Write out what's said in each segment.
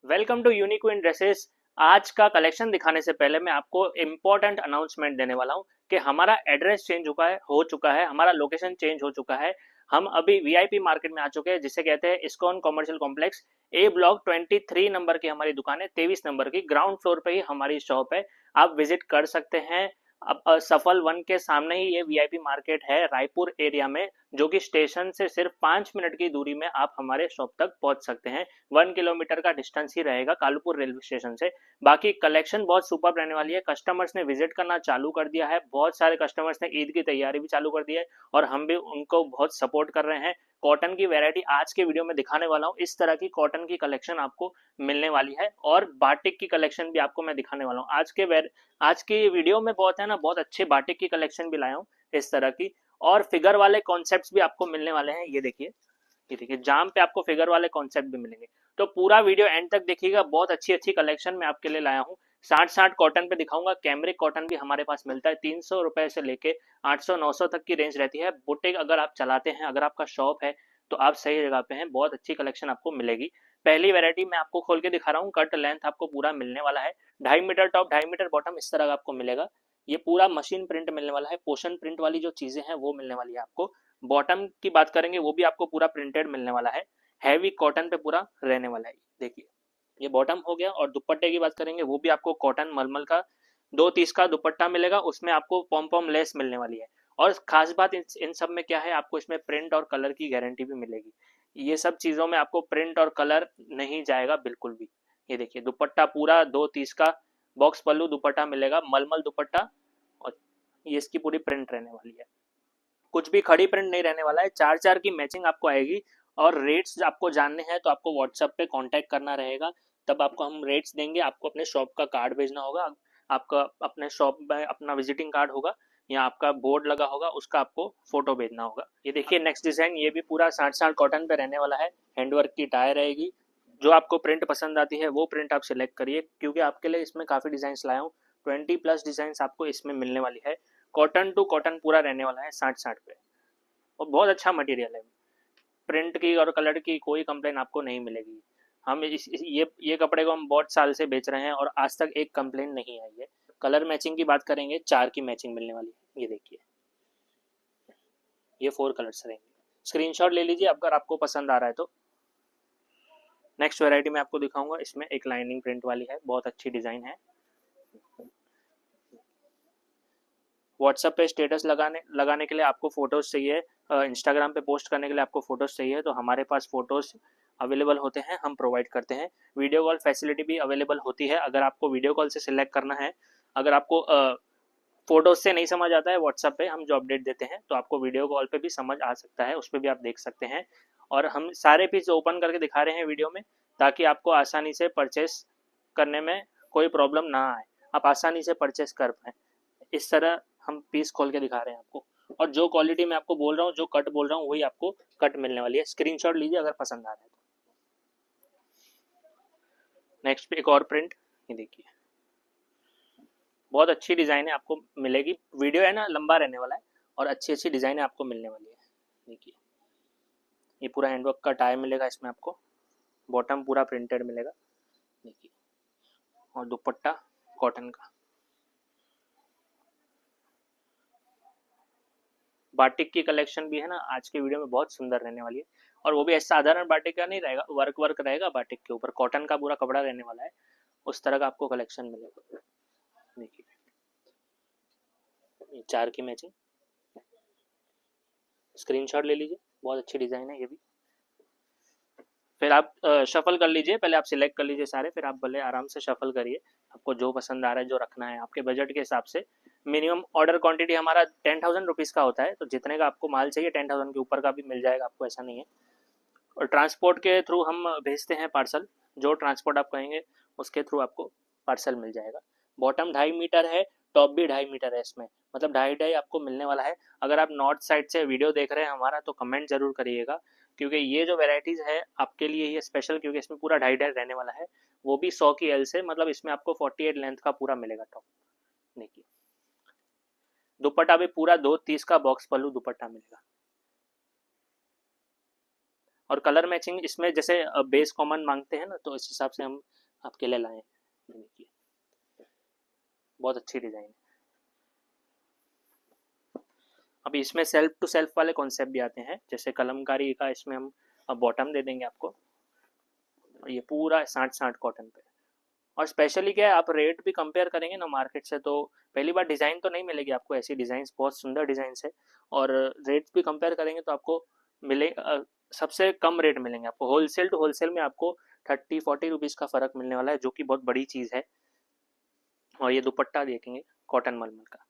Welcome to यूनिक्विन dresses. आज का collection दिखाने से पहले मैं आपको इम्पोर्टेंट अनाउंसमेंट देने वाला हूं कि हमारा एड्रेस चेंज हो चुका है, हमारा लोकेशन चेंज हो चुका है। हम अभी वीआईपी मार्केट में आ चुके हैं, जिसे कहते हैं इस्कॉन कॉमर्शियल कॉम्प्लेक्स। ए ब्लॉक 23 नंबर की हमारी दुकान है, 23 नंबर की ग्राउंड फ्लोर पे ही हमारी शॉप है। आप विजिट कर सकते हैं। अब सफल वन के सामने ही ये वीआईपी मार्केट है, रायपुर एरिया में, जो कि स्टेशन से सिर्फ 5 मिनट की दूरी में आप हमारे शॉप तक पहुंच सकते हैं। 1 किलोमीटर का डिस्टेंस ही रहेगा कालूपुर रेलवे स्टेशन से। बाकी कलेक्शन बहुत सुपर रहने वाली है। कस्टमर्स ने विजिट करना चालू कर दिया है, बहुत सारे कस्टमर्स ने ईद की तैयारी भी चालू कर दी है और हम भी उनको बहुत सपोर्ट कर रहे हैं। कॉटन की वैरायटी आज के वीडियो में दिखाने वाला हूँ। इस तरह की कॉटन की कलेक्शन आपको मिलने वाली है और बाटिक की कलेक्शन भी आपको मैं दिखाने वाला हूँ। आज की वीडियो में बहुत है ना, बहुत अच्छे बाटिक की कलेक्शन भी लाया हूँ इस तरह की। और फिगर वाले कॉन्सेप्ट्स भी आपको मिलने वाले हैं। ये देखिए जाम पे आपको फिगर वाले कॉन्सेप्ट भी मिलेंगे। तो पूरा वीडियो एंड तक देखिएगा, बहुत अच्छी अच्छी कलेक्शन मैं आपके लिए लाया हूँ। 60 कॉटन पे दिखाऊंगा। कैमरिक कॉटन भी हमारे पास मिलता है, 300 रुपए से लेके 800 900 तक की रेंज रहती है। बुटीक अगर आप चलाते हैं, अगर आपका शॉप है, तो आप सही जगह पे हैं। बहुत अच्छी कलेक्शन आपको मिलेगी। पहली वैरायटी मैं आपको खोल के दिखा रहा हूँ। कट लेंथ आपको पूरा मिलने वाला है, 2.5 मीटर टॉप 2.5 मीटर बॉटम, इस तरह का आपको मिलेगा। ये पूरा मशीन प्रिंट मिलने वाला है। पोशन प्रिंट वाली जो चीजें हैं वो मिलने वाली है आपको। बॉटम की बात करेंगे, वो भी आपको पूरा प्रिंटेड मिलने वाला है। हैवी कॉटन पे पूरा रहने वाला है। देखिए ये बॉटम हो गया। और दुपट्टे की बात करेंगे, वो भी आपको कॉटन मलमल का 2 30 का दुपट्टा मिलेगा। उसमें आपको पॉम पॉम लेस मिलने वाली है। और खास बात इन सब में क्या है, आपको इसमें प्रिंट और कलर की गारंटी भी मिलेगी। ये सब चीजों में आपको प्रिंट और कलर नहीं जाएगा बिल्कुल भी। ये देखिए दुपट्टा पूरा 2 30 का बॉक्स पल्लू दुपट्टा मिलेगा, मलमल दुपट्टा। और ये इसकी पूरी प्रिंट रहने वाली है, कुछ भी खड़ी प्रिंट नहीं रहने वाला है। 4 4 की मैचिंग आपको आएगी। और रेट्स आपको जानने हैं तो आपको व्हाट्सएप पे कांटेक्ट करना रहेगा, तब आपको हम रेट्स देंगे। आपको अपने शॉप का कार्ड भेजना होगा, आपका अपने शॉप में अपना विजिटिंग कार्ड होगा या आपका बोर्ड लगा होगा, उसका आपको फोटो भेजना होगा। ये देखिए नेक्स्ट डिजाइन, ये भी पूरा 60 कॉटन पे रहने वाला है। हैंडवर्क की टाई रहेगी। जो आपको प्रिंट पसंद आती है वो प्रिंट आप सिलेक्ट करिए, क्योंकि आपके लिए इसमें काफी डिजाइन लाया हूँ। 20+ डिजाइन आपको इसमें मिलने वाली है। कॉटन टू कॉटन पूरा रहने वाला है 60 पे। और बहुत अच्छा मटेरियल है। प्रिंट की और कलर की कोई कंप्लेन आपको नहीं मिलेगी। हम ये कपड़े को हम बहुत साल से बेच रहे हैं और आज तक एक कंप्लेन नहीं आई है। कलर मैचिंग की बात करेंगे, 4 की मैचिंग मिलने वाली है। ये देखिए ये 4 कलर्स रहेंगे। स्क्रीनशॉट ले लीजिए अगर आपको पसंद आ रहा है तो। नेक्स्ट वैरायटी मैं आपको दिखाऊंगा, इसमें एक लाइनिंग प्रिंट वाली है, बहुत अच्छी डिजाइन है। व्हाट्सएप पे स्टेटस लगाने के लिए आपको फोटोज चाहिए, इंस्टाग्राम पे पोस्ट करने के लिए आपको फोटोज चाहिए, तो हमारे पास फोटोज अवेलेबल होते हैं, हम प्रोवाइड करते हैं। वीडियो कॉल फैसिलिटी भी अवेलेबल होती है, अगर आपको वीडियो कॉल से सिलेक्ट करना है। अगर आपको फोटोज से नहीं समझ आता है, व्हाट्सएप पे हम जो अपडेट देते हैं, तो आपको वीडियो कॉल पे भी समझ आ सकता है, उस पर भी आप देख सकते हैं। और हम सारे पीस ओपन करके दिखा रहे हैं वीडियो में, ताकि आपको आसानी से परचेस करने में कोई प्रॉब्लम ना आए, आप आसानी से परचेस कर पाए। इस तरह हम पीस खोल के दिखा रहे हैं आपको। और जो क्वालिटी मैं आपको बोल रहा हूँ, जो कट बोल रहा हूँ, वही आपको कट मिलने वाली है। स्क्रीनशॉट लीजिए अगर पसंद आ रहा है तो। नेक्स्ट पे एक और प्रिंट, ये देखिए बहुत अच्छी डिजाइन है आपको मिलेगी। वीडियो है ना लंबा रहने वाला है और अच्छी अच्छी डिजाइन आपको मिलने वाली है। देखिए ये पूरा हैंडवर्क का टाई मिलेगा इसमें आपको। बॉटम पूरा प्रिंटेड मिलेगा। देखिए और दुपट्टा कॉटन का। बाटिक की कलेक्शन भी है ना, आज के वीडियो में बहुत सुंदर रहने वाली है। और वो भी ऐसा साधारण बाटिक का नहीं रहेगा, वर्क वर्क रहेगा बाटिक के ऊपर, कॉटन का पूरा कपड़ा रहने वाला है। उस तरह का आपको कलेक्शन मिलेगा। देखिए ये 4 की मैचिंग, स्क्रीनशॉट ले लीजिए, बहुत अच्छी डिजाइन है ये भी। फिर आप शफल कर लीजिए, पहले आप सिलेक्ट कर लीजिए सारे, फिर आप भले आराम से शफल करिए। आपको जो पसंद आ रहा है, जो रखना है आपके बजट के हिसाब से। मिनिमम ऑर्डर क्वांटिटी हमारा 10,000 रुपीज़ का होता है, तो जितने का आपको माल चाहिए 10,000 के ऊपर का भी मिल जाएगा आपको, ऐसा नहीं है। और ट्रांसपोर्ट के थ्रू हम भेजते हैं पार्सल, जो ट्रांसपोर्ट आप कहेंगे उसके थ्रू आपको पार्सल मिल जाएगा। बॉटम 2.5 मीटर है, टॉप भी 2.5 मीटर है इसमें, मतलब 2.5 आपको मिलने वाला है। अगर आप नॉर्थ साइड से वीडियो देख रहे हैं हमारा, तो कमेंट जरूर करिएगा, क्योंकि ये जो वेराइटीज़ है आपके लिए ही स्पेशल, क्योंकि इसमें पूरा 2.5 रहने वाला है। वो भी 100 की एल से, मतलब इसमें आपको 48 लेंथ का पूरा मिलेगा टॉप। देखिए दुपट्टा भी पूरा 2 30 का बॉक्स पल्लू दुपट्टा मिलेगा। और कलर मैचिंग इसमें जैसे बेस कॉमन मांगते हैं ना, तो इस हिसाब से हम आपके लिए लाए हैं। देखिए बहुत अच्छी डिज़ाइन है। अभी इसमें सेल्फ टू सेल्फ वाले कॉन्सेप्ट भी आते हैं, जैसे कलमकारी का इसमें हम बॉटम दे देंगे आपको, और ये पूरा 60-60 कॉटन पे। और स्पेशली क्या है, आप रेट भी कंपेयर करेंगे ना मार्केट से, तो पहली बार डिज़ाइन तो नहीं मिलेगी आपको ऐसी, डिज़ाइन बहुत सुंदर डिज़ाइन है, और रेट भी कंपेयर करेंगे तो आपको मिले सबसे कम रेट मिलेंगे आपको। होलसेल टू होलसेल में आपको 30-40 रुपीज़ का फ़र्क मिलने वाला है, जो कि बहुत बड़ी चीज़ है। और ये दुपट्टा देखेंगे कॉटन मलमल का,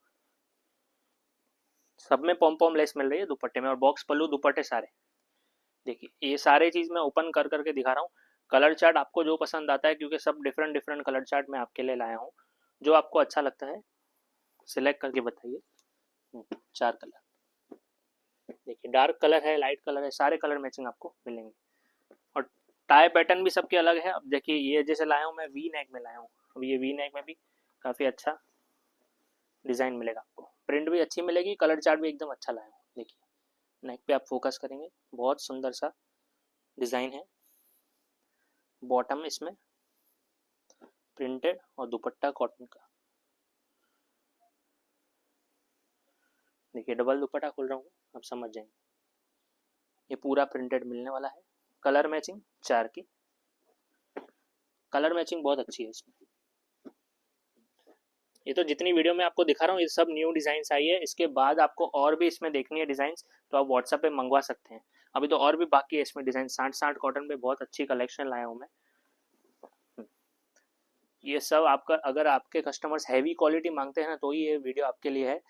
सब में पॉम पॉम लेस मिल रही है दुपट्टे में, और बॉक्स पल्लू दुपट्टे सारे। देखिए ये सारे चीज़ मैं ओपन कर करके दिखा रहा हूँ। कलर चार्ट आपको जो पसंद आता है, क्योंकि सब डिफरेंट डिफरेंट कलर चार्ट मैं आपके लिए लाया हूँ, जो आपको अच्छा लगता है सिलेक्ट करके बताइए। 4 कलर देखिए, डार्क कलर है, लाइट कलर है, सारे कलर मैचिंग आपको मिलेंगे। और टाई पैटर्न भी सबके अलग है। अब देखिए ये जैसे लाया हूँ मैं, वी नेक में लाया हूँ। अब ये वी नेक में भी काफ़ी अच्छा डिज़ाइन मिलेगा आपको, प्रिंट भी अच्छी मिलेगी, कलर चार्ट भी एकदम अच्छा लाया हूँ। देखिए नेक पे आप फोकस करेंगे, बहुत सुंदर सा डिज़ाइन है। बॉटम इसमें प्रिंटेड और दुपट्टा कॉटन का। देखिए डबल दुपट्टा खोल रहा हूँ, आप समझ जाएंगे। ये पूरा प्रिंटेड मिलने वाला है, कलर मैचिंग 4 की, कलर मैचिंग बहुत अच्छी है इसमें। ये तो जितनी वीडियो में आपको दिखा रहा हूँ ये सब न्यू डिज़ाइन आई है। इसके बाद आपको और भी इसमें देखनी है डिज़ाइन, तो आप व्हाट्सएप पे मंगवा सकते हैं। अभी तो और भी बाकी है इसमें डिज़ाइन। 60-60 कॉटन पे बहुत अच्छी कलेक्शन लाया हूँ मैं। ये सब आपका, अगर आपके कस्टमर्स हैवी क्वालिटी मांगते हैं ना, तो ही ये वीडियो आपके लिए है,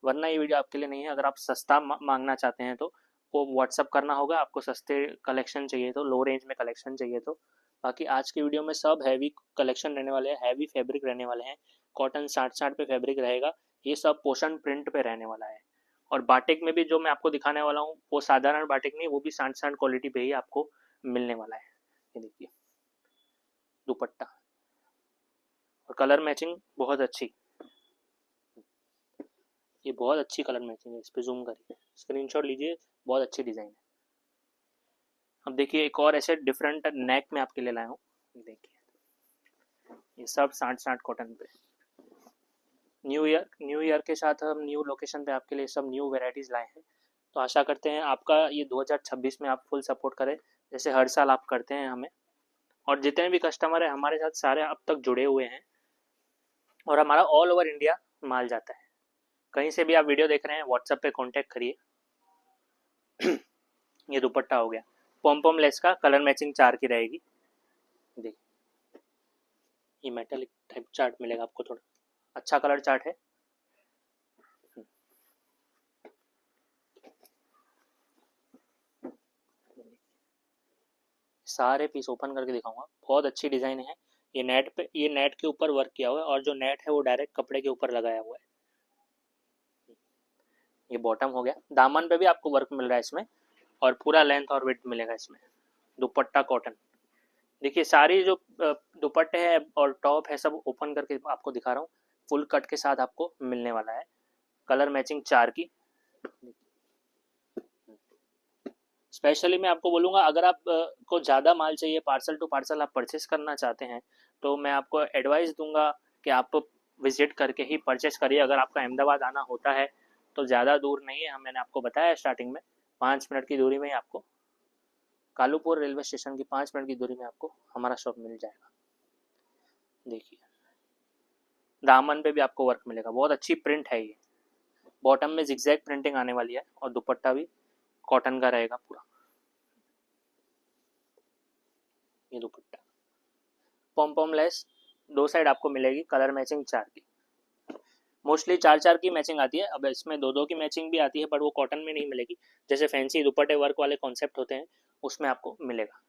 वरना ये वीडियो आपके लिए नहीं है। अगर आप सस्ता मांगना चाहते हैं तो वो व्हाट्सअप करना होगा आपको। सस्ते कलेक्शन चाहिए तो, लो रेंज में कलेक्शन चाहिए तो। बाकी आज की वीडियो में सब हैवी कलेक्शन रहने वाले हैं, हैवी फैब्रिक रहने वाले हैं। कॉटन 60-60 पे फैब्रिक रहेगा, ये सब पोषण प्रिंट पे रहने वाला है। और बाटिक में भी जो मैं आपको दिखाने वाला हूँ, वो साधारण बाटिक नहीं, वो भी 60-60 क्वालिटी पे ही आपको मिलने वाला है। ये देखिए दुपट्टा और कलर मैचिंग बहुत अच्छी, ये बहुत अच्छी कलर मैचिंग है। इस पर जूम करिए, स्क्रीनशॉट लीजिए, बहुत अच्छी डिज़ाइन है। अब देखिए एक और ऐसे डिफरेंट नेक में आपके लिए लाया हूँ। देखिए ये सब 60-60 कॉटन पे। न्यू ईयर के साथ हम न्यू लोकेशन पे आपके लिए सब न्यू वेराइटीज़ लाए हैं। तो आशा करते हैं आपका ये 2026 में आप फुल सपोर्ट करें, जैसे हर साल आप करते हैं हमें। और जितने भी कस्टमर हैं हमारे साथ सारे अब तक जुड़े हुए हैं, और हमारा ऑल ओवर इंडिया माल जाता है। कहीं से भी आप वीडियो देख रहे हैं, व्हाट्सएप पे कांटेक्ट करिए। ये दुपट्टा हो गया पॉम पॉम लेस का, कलर मैचिंग 4 की रहेगी। देखिए ये मेटालिक टाइप चार्ट मिलेगा आपको, थोड़ा अच्छा कलर चार्ट है। सारे पीस ओपन करके दिखाऊंगा, बहुत अच्छी डिज़ाइन है। ये नेट पे, ये नेट के ऊपर वर्क किया हुआ है, और जो नेट है वो डायरेक्ट कपड़े के ऊपर लगाया हुआ है। ये बॉटम हो गया, दामन पे भी आपको वर्क मिल रहा है इसमें, और पूरा लेंथ और विड्थ मिलेगा इसमें। दुपट्टा कॉटन। देखिए सारी जो दुपट्टे है और टॉप है सब ओपन करके आपको दिखा रहा हूँ, फुल कट के साथ आपको मिलने वाला है। कलर मैचिंग 4 की। स्पेशली मैं आपको बोलूँगा, अगर आप को ज़्यादा माल चाहिए, पार्सल टू पार्सल आप परचेस करना चाहते हैं, तो मैं आपको एडवाइस दूंगा कि आप विजिट करके ही परचेस करिए। अगर आपका अहमदाबाद आना होता है तो ज़्यादा दूर नहीं है, मैंने आपको बताया स्टार्टिंग में, 5 मिनट की दूरी में ही आपको, कालूपुर रेलवे स्टेशन की 5 मिनट की दूरी में आपको हमारा शॉप मिल जाएगा। देखिए दामन पे भी आपको वर्क मिलेगा, बहुत अच्छी प्रिंट है ये। बॉटम में जिगजैग प्रिंटिंग आने वाली है, और दुपट्टा भी कॉटन का रहेगा पूरा। ये दुपट्टा पॉम पॉम लेस 2 साइड आपको मिलेगी, कलर मैचिंग 4 की। मोस्टली 4-4 की मैचिंग आती है, अब इसमें 2-2 की मैचिंग भी आती है, पर वो कॉटन में नहीं मिलेगी। जैसे फैंसी दुपट्टे वर्क वाले कॉन्सेप्ट होते हैं, उसमें आपको मिलेगा।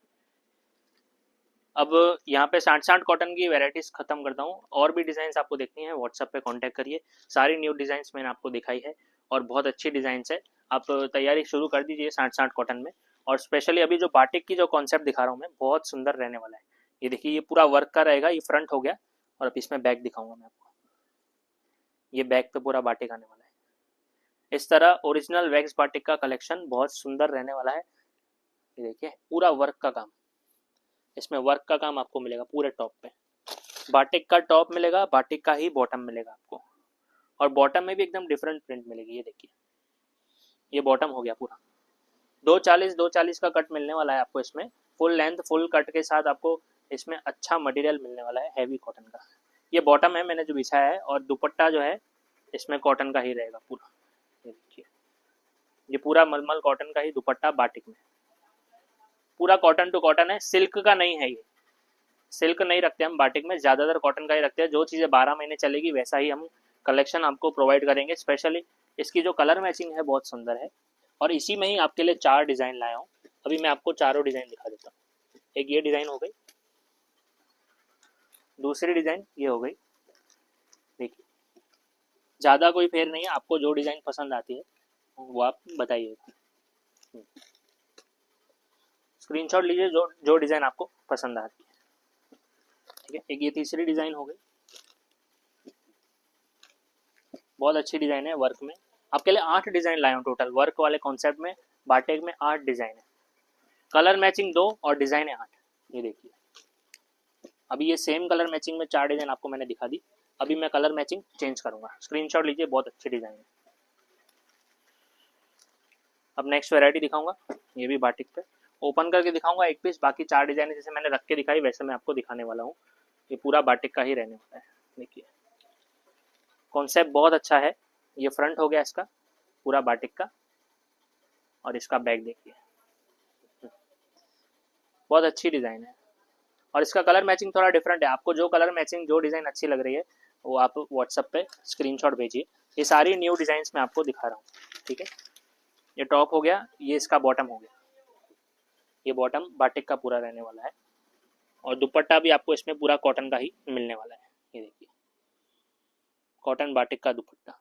अब यहाँ पे 60-60 कॉटन की वेराइटीज़ खत्म करता हूँ, और भी डिज़ाइंस आपको देखनी है व्हाट्सएप पे कांटेक्ट करिए। सारी न्यू डिज़ाइंस मैंने आपको दिखाई है, और बहुत अच्छी डिज़ाइंस है। आप तैयारी शुरू कर दीजिए 60-60 कॉटन में। और स्पेशली अभी जो बाटिक की जो कॉन्सेप्ट दिखा रहा हूँ मैं, बहुत सुंदर रहने वाला है। ये देखिए ये पूरा वर्क का रहेगा, ये फ्रंट हो गया, और अब इसमें बैक दिखाऊंगा मैं आपको। ये बैक पे पूरा बाटिक आने वाला है। इस तरह ओरिजिनल वैक्स बाटिक का कलेक्शन बहुत सुंदर रहने वाला है। ये देखिए पूरा वर्क का काम, इसमें वर्क का काम आपको मिलेगा पूरे टॉप पे। बाटिक का टॉप मिलेगा, बाटिक का ही बॉटम मिलेगा आपको, और बॉटम में भी एकदम डिफरेंट प्रिंट मिलेगी। ये देखिए ये बॉटम हो गया पूरा 240 का कट मिलने वाला है आपको इसमें, फुल लेंथ फुल कट के साथ आपको इसमें अच्छा मटेरियल मिलने वाला है हैवी कॉटन का। ये बॉटम है मैंने जो बिछाया है, और दुपट्टा जो है इसमें कॉटन का ही रहेगा पूरा। ये देखिए ये पूरा मलमल कॉटन का ही दुपट्टा बाटिक में, पूरा कॉटन टू कॉटन है, सिल्क का नहीं है। ये सिल्क नहीं रखते हम बाटिक में, ज़्यादातर कॉटन का ही रखते हैं। जो चीज़ें 12 महीने चलेगी वैसा ही हम कलेक्शन आपको प्रोवाइड करेंगे। स्पेशली इसकी जो कलर मैचिंग है बहुत सुंदर है, और इसी में ही आपके लिए 4 डिज़ाइन लाया हूँ। अभी मैं आपको चारों डिज़ाइन दिखा देता हूँ। एक ये डिज़ाइन हो गई, दूसरी डिज़ाइन ये हो गई। देखिए ज़्यादा कोई फेर नहीं है, आपको जो डिज़ाइन पसंद आती है वो आप बताइएगा। स्क्रीनशॉट लीजिए जो जो डिज़ाइन आपको पसंद आती है। ठीक है, एक ये तीसरी डिज़ाइन हो गई, बहुत अच्छी डिज़ाइन है वर्क में। आपके लिए 8 डिज़ाइन लाया हूँ टोटल वर्क वाले कॉन्सेप्ट में। बाटिक में 8 डिज़ाइन है, कलर मैचिंग 2 और डिज़ाइन है 8। ये देखिए अभी ये सेम कलर मैचिंग में 4 डिज़ाइन आपको मैंने दिखा दी। अभी मैं कलर मैचिंग चेंज करूँगा, स्क्रीनशॉट लीजिए, बहुत अच्छी डिज़ाइन है। अब नेक्स्ट वेराइटी दिखाऊंगा, ये भी बाटिक पे ओपन करके दिखाऊंगा एक पीस। बाकी 4 डिज़ाइन जैसे मैंने रख के दिखाई वैसे मैं आपको दिखाने वाला हूँ। ये पूरा बाटिक का ही रहने वाला है। देखिए कॉन्सेप्ट बहुत अच्छा है। ये फ्रंट हो गया इसका पूरा बाटिक का, और इसका बैक देखिए बहुत अच्छी डिज़ाइन है। और इसका कलर मैचिंग थोड़ा डिफरेंट है। आपको जो कलर मैचिंग जो डिज़ाइन अच्छी लग रही है वो आप व्हाट्सएप पे स्क्रीनशॉट भेजिए। ये सारी न्यू डिज़ाइंस मैं आपको दिखा रहा हूँ। ठीक है, ये टॉप हो गया, ये इसका बॉटम हो गया। ये बॉटम बाटिक का पूरा रहने वाला है, और दुपट्टा भी आपको इसमें पूरा कॉटन का ही मिलने वाला है। ये देखिए कॉटन बाटिक का दुपट्टा,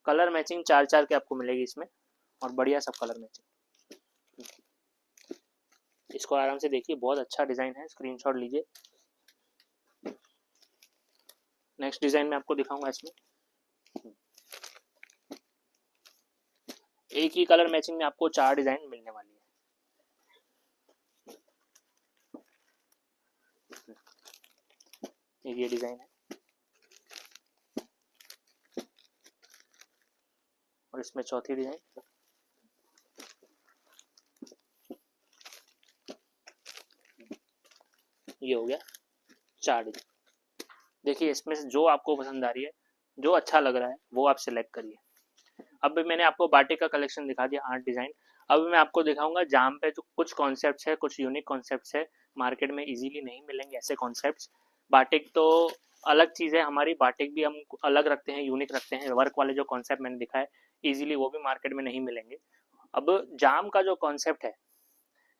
कलर मैचिंग 4 के आपको मिलेगी इसमें, और बढ़िया सब कलर मैचिंग। इसको आराम से देखिए, बहुत अच्छा डिज़ाइन है, स्क्रीनशॉट लीजिए। नेक्स्ट डिज़ाइन में आपको दिखाऊंगा। इसमें एक ही कलर मैचिंग में आपको 4 डिज़ाइन मिलने वाली है। ये डिज़ाइन है, और इसमें चौथी डिज़ाइन। ये हो गया 4 डिज़ाइन। देखिए इसमें से जो आपको पसंद आ रही है, जो अच्छा लग रहा है वो आप सिलेक्ट करिए। अब मैंने आपको बाटिक का कलेक्शन दिखा दिया 8 डिज़ाइन। अब मैं आपको दिखाऊंगा जहाँ पे जो कुछ कॉन्सेप्ट्स है, कुछ यूनिक कॉन्सेप्ट्स है, मार्केट में इजीली नहीं मिलेंगे ऐसे कॉन्सेप्ट्स। बाटिक तो अलग चीज़ है हमारी, बाटिक भी हम अलग रखते हैं, यूनिक रखते हैं। वर्क वाले जो कॉन्सेप्ट मैंने दिखाए इजीली वो भी मार्केट में नहीं मिलेंगे। अब जाम का जो कॉन्सेप्ट है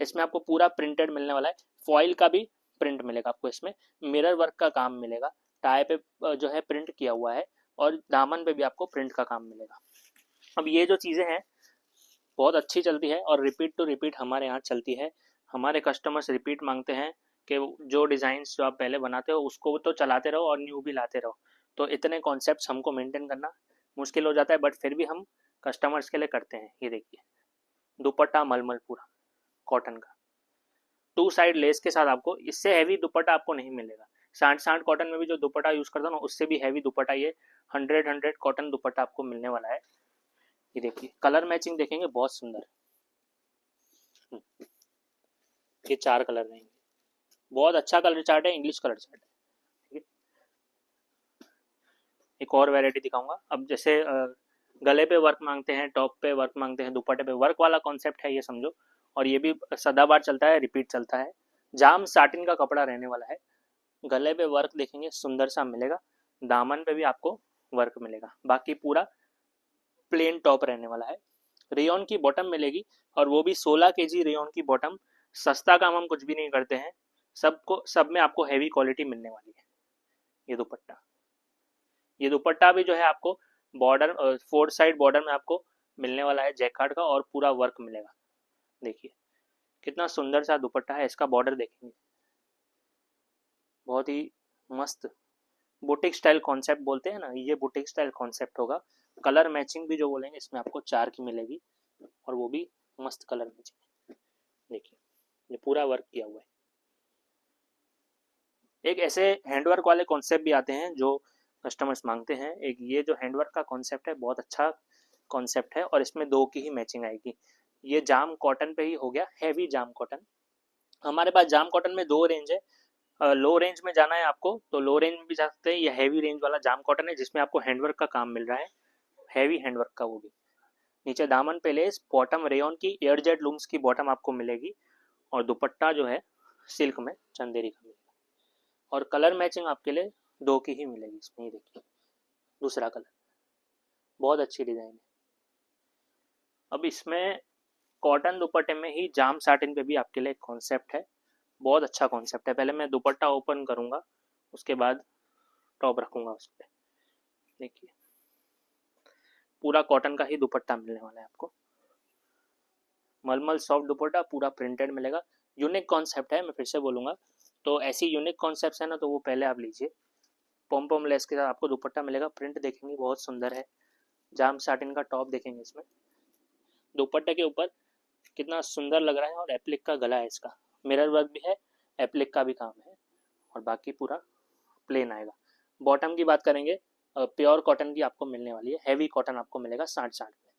इसमें आपको पूरा प्रिंटेड मिलने वाला है। फॉइल का भी प्रिंट मिलेगा आपको, इसमें मिरर वर्क का काम मिलेगा, टाई पे जो है प्रिंट किया हुआ है, और दामन पे भी आपको प्रिंट का काम मिलेगा। अब ये जो चीज़ें हैं बहुत अच्छी चलती है, और रिपीट टू रिपीट हमारे यहाँ चलती है। हमारे कस्टमर्स रिपीट मांगते हैं कि जो डिज़ाइंस जो आप पहले बनाते हो उसको तो चलाते रहो और न्यू भी लाते रहो। तो इतने कॉन्सेप्ट्स हमको मेंटेन करना मुश्किल हो जाता है, बट फिर भी हम कस्टमर्स के लिए करते हैं। ये देखिए दुपट्टा मलमल पूरा कॉटन का, 2 साइड लेस के साथ। आपको इससे हैवी दुपट्टा आपको नहीं मिलेगा। सांठ कॉटन में भी जो दुपट्टा यूज़ करता हूँ ना उससे भी हैवी दुपट्टा ये 100 कॉटन दुपट्टा आपको मिलने वाला है। ये देखिए कलर मैचिंग देखेंगे बहुत सुंदर। ये 4 कलर रहेंगे, बहुत अच्छा कलर चार्ट है, इंग्लिश कलर चार्ट है। ठीक है, एक और वैरायटी दिखाऊंगा। अब जैसे गले पे वर्क मांगते हैं, टॉप पे वर्क मांगते हैं, दुपट्टे पे वर्क वाला कॉन्सेप्ट है ये समझो, और ये भी सदाबार चलता है, रिपीट चलता है। जाम साटिन का कपड़ा रहने वाला है। गले पे वर्क देखेंगे सुंदर सा मिलेगा, दामन पे भी आपको वर्क मिलेगा, बाकी पूरा प्लेन टॉप रहने वाला है। रेयन की बॉटम मिलेगी, और वो भी 16 kg रेयन की बॉटम। सस्ता काम हम कुछ भी नहीं करते हैं, सब में आपको हैवी क्वालिटी मिलने वाली है। ये दुपट्टा भी जो है आपको बॉर्डर 4 साइड बॉर्डर में आपको मिलने वाला है जैकार्ड का, और पूरा वर्क मिलेगा। देखिए कितना सुंदर सा दुपट्टा है, इसका बॉर्डर देखेंगे बहुत ही मस्त। बुटीक स्टाइल कॉन्सेप्ट बोलते हैं ना, ये बुटीक स्टाइल कॉन्सेप्ट होगा। कलर मैचिंग भी जो बोलेंगे इसमें आपको 4 की मिलेगी, और वो भी मस्त कलर मैचिंग। देखिए ये पूरा वर्क किया हुआ है। एक ऐसे हैंडवर्क वाले कॉन्सेप्ट भी आते हैं जो कस्टमर्स मांगते हैं। एक ये जो हैंडवर्क का कॉन्सेप्ट है बहुत अच्छा कॉन्सेप्ट है और इसमें दो की ही मैचिंग आएगी। ये जाम कॉटन पे ही हो गया, हैवी जाम कॉटन। हमारे पास जाम कॉटन में दो रेंज है। लो रेंज में जाना है आपको तो लो रेंज में भी जा सकते हैं। ये हैवी रेंज वाला जाम कॉटन है जिसमें आपको हैंडवर्क का काम मिल रहा है, हैवी हैंडवर्क का वो भी। नीचे दामन पे लेस, बॉटम रेयन की एयरजेट लूम्स की बॉटम आपको मिलेगी और दुपट्टा जो है सिल्क में चंदेरी का मिलेगा। और कलर मैचिंग आपके लिए दो की ही मिलेगी इसमें। ये देखिए दूसरा कलर, बहुत अच्छी डिजाइन है। अब इसमें कॉटन दुपट्टे में ही जाम साटिन पे भी आपके लिए एक कॉन्सेप्ट है, बहुत अच्छा कॉन्सेप्ट है। पहले मैं दुपट्टा ओपन करूंगा उसके बाद टॉप रखूंगा उस पर। देखिए पूरा कॉटन का ही दुपट्टा मिलने वाला है आपको, मलमल सॉफ्ट दुपट्टा पूरा प्रिंटेड मिलेगा। यूनिक कॉन्सेप्ट है, मैं फिर से बोलूंगा। तो ऐसी यूनिक कॉन्सेप्ट है ना तो वो पहले आप लीजिए। पॉम पॉम लेस के साथ आपको दुपट्टा मिलेगा, प्रिंट देखेंगे बहुत सुंदर है। जाम साटिन का टॉप देखेंगे इसमें, दुपट्टे के ऊपर कितना सुंदर लग रहा है। और एप्लिक का गला है इसका, मिरर वर्क भी है, एप्लिक का भी काम है और बाकी पूरा प्लेन आएगा। बॉटम की बात करेंगे, प्योर कॉटन की आपको मिलने वाली है, हैवी कॉटन आपको मिलेगा 60-60 में,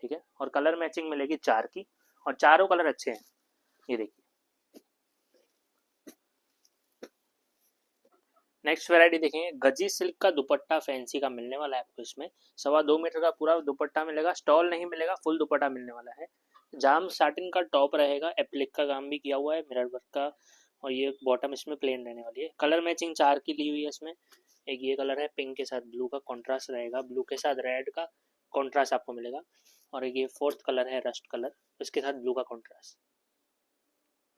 ठीक है। और कलर मैचिंग मिलेगी 4 की और चारों कलर अच्छे हैं। ये देखिए नेक्स्ट वैरायटी देखेंगे, गजी सिल्क का दुपट्टा फैंसी का मिलने वाला है आपको। इसमें 2.25 मीटर का पूरा दुपट्टा मिलेगा, स्टॉल नहीं मिलेगा, फुल दुपट्टा मिलने वाला है। जाम साटिन का टॉप रहेगा, एप्लिक का काम भी किया हुआ है मिरर वर्क का। और ये बॉटम इसमें प्लेन रहने वाली है। कलर मैचिंग 4 की ली हुई है इसमें। एक ये कलर है पिंक के साथ ब्लू का कॉन्ट्रास्ट रहेगा, ब्लू के साथ रेड का कॉन्ट्रास्ट आपको मिलेगा। और एक ये फोर्थ कलर है रस्ट कलर, इसके साथ ब्लू का कॉन्ट्रास्ट।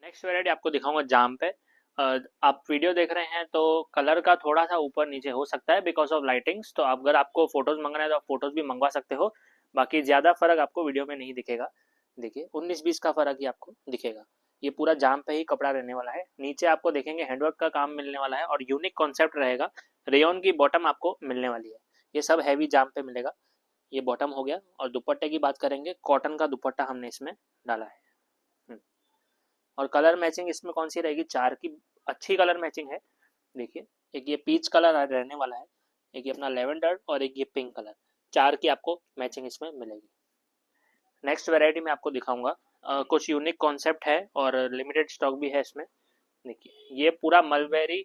नेक्स्ट वेराइटी आपको दिखाऊंगा जाम पे। आप वीडियो देख रहे हैं तो कलर का थोड़ा सा ऊपर नीचे हो सकता है बिकॉज ऑफ लाइटिंग्स। तो अगर आपको फोटोज मंगाना है तो आप फोटोज भी मंगवा सकते हो, बाकी ज्यादा फर्क आपको वीडियो में नहीं दिखेगा। देखिए 19-20 का फर्क ही आपको दिखेगा। ये पूरा जाम पे ही कपड़ा रहने वाला है। नीचे आपको देखेंगे हैंडवर्क का काम मिलने वाला है और यूनिक कॉन्सेप्ट रहेगा। रेयन की बॉटम आपको मिलने वाली है, ये सब हैवी जाम पे मिलेगा। ये बॉटम हो गया। और दुपट्टे की बात करेंगे, कॉटन का दुपट्टा हमने इसमें डाला है। और कलर मैचिंग इसमें कौन सी रहेगी, 4 की अच्छी कलर मैचिंग है। देखिए एक ये पीच कलर रहने वाला है, एक ये अपना लेवेंडर और एक ये पिंक कलर, 4 की आपको मैचिंग इसमें मिलेगी। नेक्स्ट वैरायटी में आपको दिखाऊंगा, कुछ यूनिक कॉन्सेप्ट है और लिमिटेड स्टॉक भी है इसमें। देखिए ये पूरा मलबेरी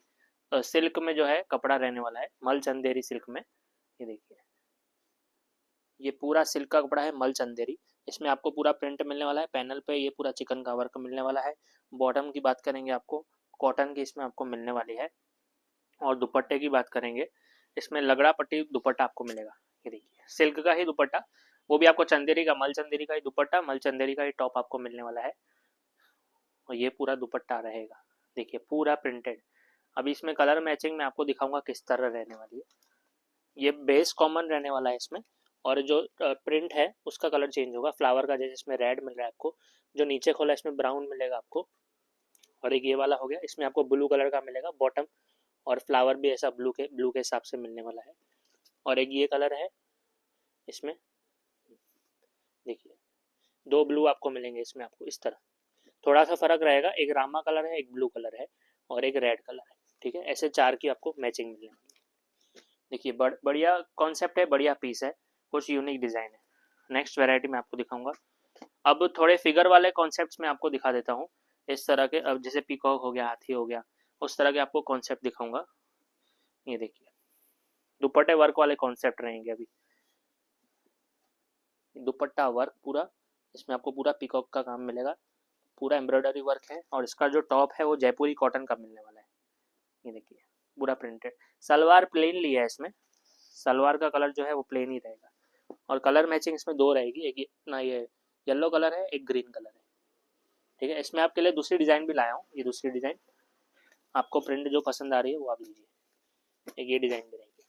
सिल्क में जो है कपड़ा रहने वाला है, मल चंदेरी सिल्क में। ये देखिए ये पूरा सिल्क का कपड़ा है, मल चंदेरी। इसमें आपको पूरा प्रिंट मिलने वाला है, पैनल पे ये पूरा चिकन का वर्क मिलने वाला है। बॉटम की बात करेंगे आपको कॉटन की इसमें आपको मिलने वाली है। और दुपट्टे की बात करेंगे, इसमें लगड़ा पट्टी दुपट्टा आपको मिलेगा। ये देखिए सिल्क का ही दुपट्टा, वो भी आपको चंदेरी का, मल चंदेरी का ही दुपट्टा, मल चंदेरी का ही टॉप आपको मिलने वाला है। और ये पूरा दुपट्टा रहेगा, देखिए पूरा प्रिंटेड। अभी इसमें कलर मैचिंग में आपको दिखाऊंगा किस तरह रहने वाली है। ये बेस कॉमन रहने वाला है इसमें। और जो प्रिंट है उसका कलर चेंज होगा, फ्लावर का जैसे इसमें रेड मिल रहा है आपको, जो नीचे खोला इसमें ब्राउन मिलेगा आपको। और एक ये वाला हो गया, इसमें आपको ब्लू कलर का मिलेगा बॉटम, और फ्लावर भी ऐसा ब्लू के हिसाब से मिलने वाला है। और एक ये कलर है इसमें, देखिए 2 ब्लू आपको मिलेंगे इसमें आपको इस तरह। थोड़ा सा फर्क रहेगा, एक रामा कलर है, एक ब्लू कलर है और एक रेड कलर है, ठीक है। ऐसे 4 की आपको मैचिंग मिलने वाली है। देखिए बढ़िया कॉन्सेप्ट है, बढ़िया पीस है, कुछ यूनिक डिजाइन है। नेक्स्ट वेराइटी में आपको दिखाऊंगा। अब थोड़े फिगर वाले कॉन्सेप्ट्स में आपको दिखा देता हूँ। इस तरह के, अब जैसे पीकॉक हो गया, हाथी हो गया, उस तरह के आपको कॉन्सेप्ट दिखाऊंगा। ये देखिए दुपट्टे वर्क वाले कॉन्सेप्ट रहेंगे अभी। दुपट्टा वर्क पूरा, इसमें आपको पूरा पीकॉक का काम मिलेगा, पूरा एम्ब्रॉयडरी वर्क है। और इसका जो टॉप है वो जयपुरी कॉटन का मिलने वाला है। ये देखिए पूरा प्रिंटेड। सलवार प्लेन लिया है इसमें, सलवार का कलर जो है वो प्लेन ही रहेगा। और कलर मैचिंग इसमें 2 रहेगी, एक ना ये येलो कलर है, एक ग्रीन कलर है, ठीक है। इसमें आपके लिए दूसरी डिज़ाइन भी लाया हूँ, ये दूसरी डिज़ाइन आपको प्रिंट जो पसंद आ रही है वो आप लीजिए। एक ये डिज़ाइन भी रहेगी,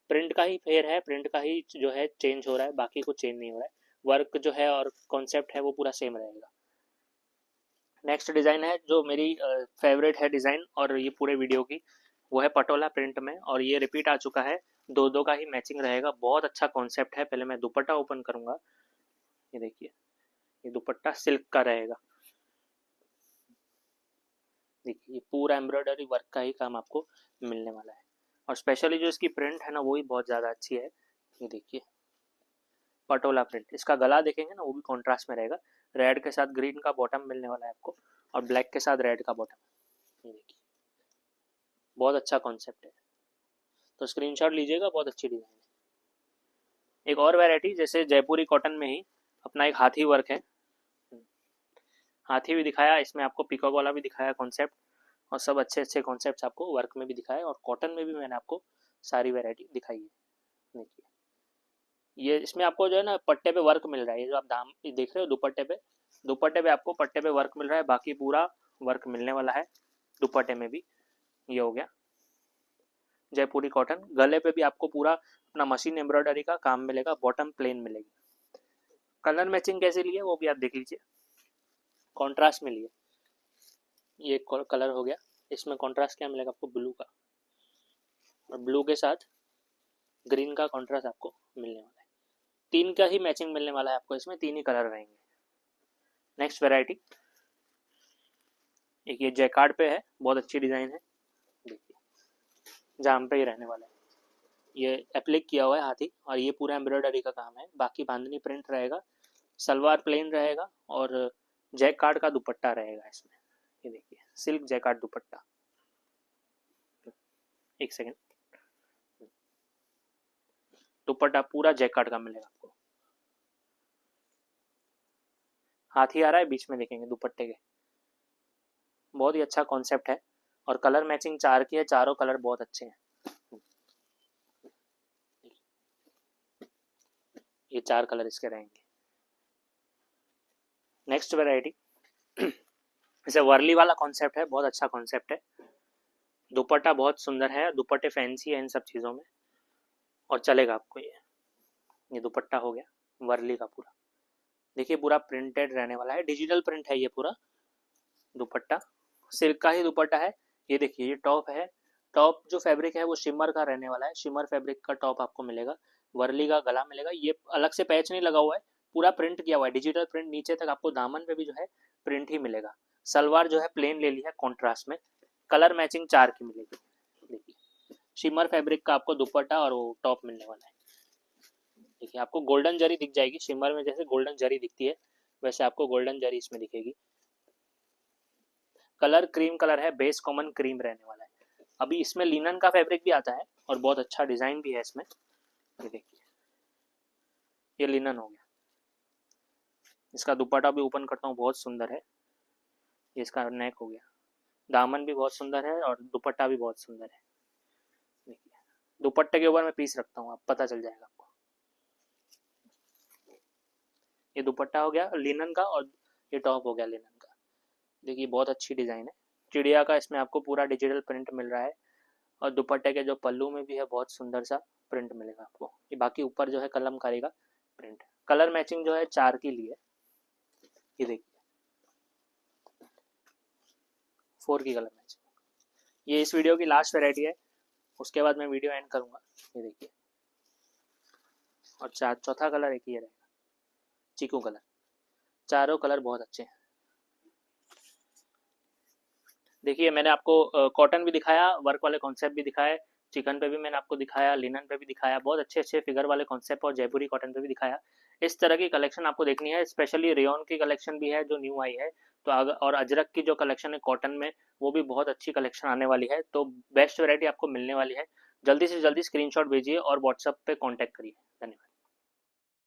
प्रिंट का ही फेयर है, प्रिंट का ही जो है चेंज हो रहा है, बाकी कुछ चेंज नहीं हो रहा है। वर्क जो है और कॉन्सेप्ट है वो पूरा सेम रहेगा। नेक्स्ट डिज़ाइन है जो मेरी फेवरेट है डिज़ाइन और ये पूरे वीडियो की, वो है पटोला प्रिंट में। और ये रिपीट आ चुका है, 2-2 का ही मैचिंग रहेगा। बहुत अच्छा कॉन्सेप्ट है। पहले मैं दुपट्टा ओपन करूंगा। ये देखिए ये दुपट्टा सिल्क का रहेगा, देखिए ये पूरा एम्ब्रॉयडरी वर्क का ही काम आपको मिलने वाला है, और स्पेशली जो इसकी प्रिंट है ना वो भी बहुत ज़्यादा अच्छी है। ये देखिए पटोला प्रिंट, इसका गला देखेंगे ना वो भी कॉन्ट्रास्ट में रहेगा, रेड के साथ ग्रीन का बॉटम मिलने वाला है आपको, और ब्लैक के साथ रेड का बॉटम। ये देखिए बहुत अच्छा कॉन्सेप्ट है, तो स्क्रीनशॉट लीजिएगा, बहुत अच्छी डिज़ाइन है। एक और वैरायटी जैसे जयपुरी कॉटन में ही अपना एक हाथी वर्क है, हाथी भी दिखाया, इसमें आपको पिकॉक वाला भी दिखाया कॉन्सेप्ट, और सब अच्छे अच्छे कॉन्सेप्ट्स आपको वर्क में भी दिखाए, और कॉटन में भी मैंने आपको सारी वैरायटी दिखाई है। देखिए ये इसमें आपको जो है ना पट्टे पे वर्क मिल रहा है, ये जो आप दाम देख रहे हो दुपट्टे पे आपको पट्टे पे वर्क मिल रहा है, बाकी पूरा वर्क मिलने वाला है दुपट्टे में भी। ये हो गया जयपुरी कॉटन। गले पे भी आपको पूरा अपना मशीन एम्ब्रॉयडरी का काम मिलेगा, बॉटम प्लेन मिलेगी। कलर मैचिंग कैसे लिए वो भी आप देख लीजिए, कॉन्ट्रास्ट में लिए। ये कलर हो गया, इसमें कॉन्ट्रास्ट क्या मिलेगा आपको, ब्लू का, और ब्लू के साथ ग्रीन का कॉन्ट्रास्ट आपको मिलने वाला है। तीन का ही मैचिंग मिलने वाला है आपको, इसमें तीन ही कलर रहेंगे। नेक्स्ट वैरायटी एक ये जैकार्ड पे है, बहुत अच्छी डिजाइन है, देखिए जाम पे ही रहने वाला है, ये एप्लिक किया हुआ है हाथी, और ये पूरा एम्ब्रॉयडरी का काम है, बाकी बांधनी प्रिंट रहेगा, सलवार प्लेन रहेगा, और जैकार्ड का दुपट्टा रहेगा इसमें। ये देखिए सिल्क जैकार्ड दुपट्टा, एक सेकेंड, दुपट्टा पूरा जैकार्ड का मिलेगा आपको, हाथी आ रहा है बीच में देखेंगे दुपट्टे के, बहुत ही अच्छा कॉन्सेप्ट है, और कलर मैचिंग 4 की है, चारों कलर बहुत अच्छे हैं। ये 4 कलर इसके रहेंगे। नेक्स्ट वैरायटी जैसे वर्ली वाला कॉन्सेप्ट है, बहुत अच्छा कॉन्सेप्ट है, दुपट्टा बहुत सुंदर है, दुपट्टे फैंसी है इन सब चीज़ों में, और चलेगा आपको। ये दुपट्टा हो गया वर्ली का पूरा, देखिए पूरा प्रिंटेड रहने वाला है, डिजिटल प्रिंट है ये पूरा दुपट्टा, सिल्क का ही दुपट्टा है। ये देखिए ये टॉप है, टॉप जो फैब्रिक है वो शिमर का रहने वाला है, शिमर फैब्रिक का टॉप आपको मिलेगा, वर्ली का गला मिलेगा, ये अलग से पैच नहीं लगा हुआ है, पूरा प्रिंट किया हुआ है, डिजिटल प्रिंट, नीचे तक आपको दामन पे भी जो है प्रिंट ही मिलेगा। सलवार जो है प्लेन ले ली है कॉन्ट्रास्ट में, कलर मैचिंग 4 की मिलेगी। देखिए शिमर फैब्रिक का आपको दुपट्टा और वो टॉप मिलने वाला है। देखिए आपको गोल्डन जरी दिख जाएगी, शिमर में जैसे गोल्डन जरी दिखती है वैसे आपको गोल्डन जरी इसमें दिखेगी। कलर क्रीम कलर है, बेस कॉमन क्रीम रहने वाला है। अभी इसमें लिनन का फैब्रिक भी आता है, और बहुत अच्छा डिजाइन भी है इसमें। ये देखिए ये लिनन हो गया, इसका दुपट्टा भी ओपन करता हूँ, बहुत सुंदर है, ये इसका नेक हो गया, दामन भी बहुत सुंदर है, और दुपट्टा भी बहुत सुंदर है। देखिए दुपट्टे के ऊपर मैं पीस रखता हूँ, आप पता चल जाएगा आपको। ये दुपट्टा हो गया लिनन का, और ये टॉप हो गया लिनन का। देखिए बहुत अच्छी डिजाइन है, चिड़िया का इसमें आपको पूरा डिजिटल प्रिंट मिल रहा है, और दुपट्टे के जो पल्लू में भी है बहुत सुंदर सा प्रिंट मिलेगा आपको। ये बाकी ऊपर जो है कलमकारी का प्रिंट, कलर मैचिंग जो है 4 की लिए, ये देखिए 4 की कलर मैचिंग। ये इस वीडियो की लास्ट वैरायटी है, उसके बाद मैं वीडियो एंड करूंगा। ये देखिए, और चौथा कलर एक ही रहेगा, चीकू कलर, चारों कलर बहुत अच्छे हैं। देखिए मैंने आपको कॉटन भी दिखाया, वर्क वाले कॉन्सेप्ट भी दिखाए, चिकन पे भी मैंने आपको दिखाया, लिनन पे भी दिखाया, बहुत अच्छे अच्छे फिगर वाले कॉन्सेप्ट, और जयपुरी कॉटन पे भी दिखाया। इस तरह की कलेक्शन आपको देखनी है, स्पेशली रेयन की कलेक्शन भी है जो न्यू आई है, तो और अजरक की जो कलेक्शन है कॉटन में वो भी बहुत अच्छी कलेक्शन आने वाली है, तो बेस्ट वैरायटी आपको मिलने वाली है। जल्दी से जल्दी स्क्रीनशॉट भेजिए और व्हाट्सएप पे कॉन्टैक्ट करिए। धन्यवाद।